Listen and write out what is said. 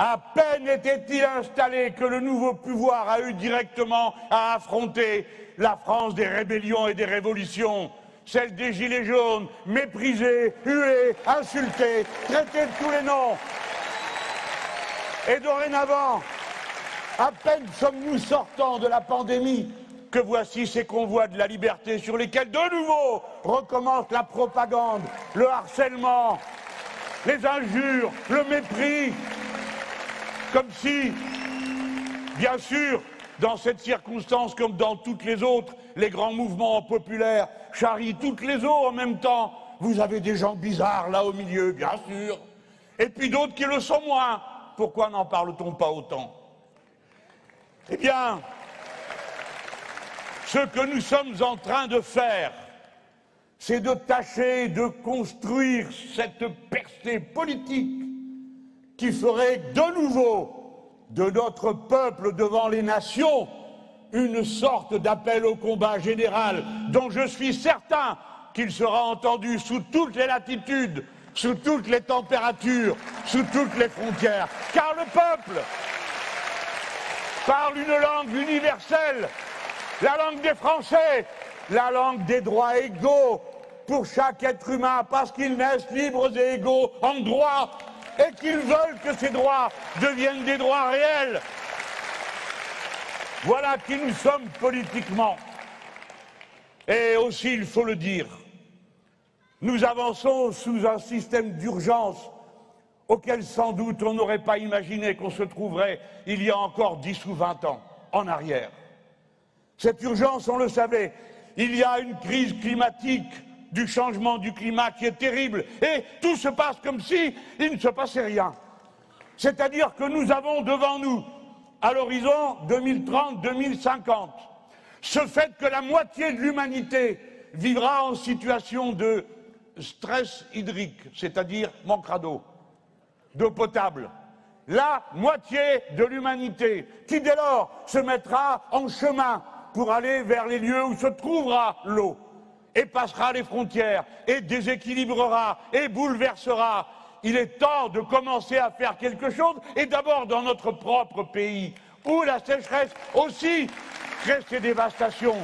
À peine était-il installé que le nouveau pouvoir a eu directement à affronter la France des rébellions et des révolutions, celle des gilets jaunes, méprisés, hués, insultés, traités de tous les noms. Et dorénavant, à peine sommes-nous sortants de la pandémie que voici ces convois de la liberté sur lesquels de nouveau recommence la propagande, le harcèlement, les injures, le mépris. Comme si, bien sûr, dans cette circonstance, comme dans toutes les autres, les grands mouvements populaires charrient toutes les eaux en même temps. Vous avez des gens bizarres là au milieu, bien sûr, et puis d'autres qui le sont moins. Pourquoi n'en parle-t-on pas autant? Eh bien, ce que nous sommes en train de faire, c'est de tâcher de construire cette percée politique qui ferait de nouveau de notre peuple devant les nations une sorte d'appel au combat général dont je suis certain qu'il sera entendu sous toutes les latitudes, sous toutes les températures, sous toutes les frontières. Car le peuple parle une langue universelle, la langue des Français, la langue des droits égaux pour chaque être humain, parce qu'ils naissent libres et égaux en droit, et qu'ils veulent que ces droits deviennent des droits réels. Voilà qui nous sommes politiquement. Et aussi, il faut le dire, nous avançons sous un système d'urgence auquel sans doute on n'aurait pas imaginé qu'on se trouverait il y a encore 10 ou 20 ans en arrière. Cette urgence, on le savait, il y a une crise climatique, du changement du climat qui est terrible, et tout se passe comme si il ne se passait rien. C'est-à-dire que nous avons devant nous, à l'horizon 2030-2050, ce fait que la moitié de l'humanité vivra en situation de stress hydrique, c'est-à-dire manquera d'eau potable. La moitié de l'humanité qui, dès lors, se mettra en chemin pour aller vers les lieux où se trouvera l'eau, et passera les frontières, et déséquilibrera, et bouleversera. Il est temps de commencer à faire quelque chose, et d'abord dans notre propre pays, où la sécheresse aussi crée ses dévastations.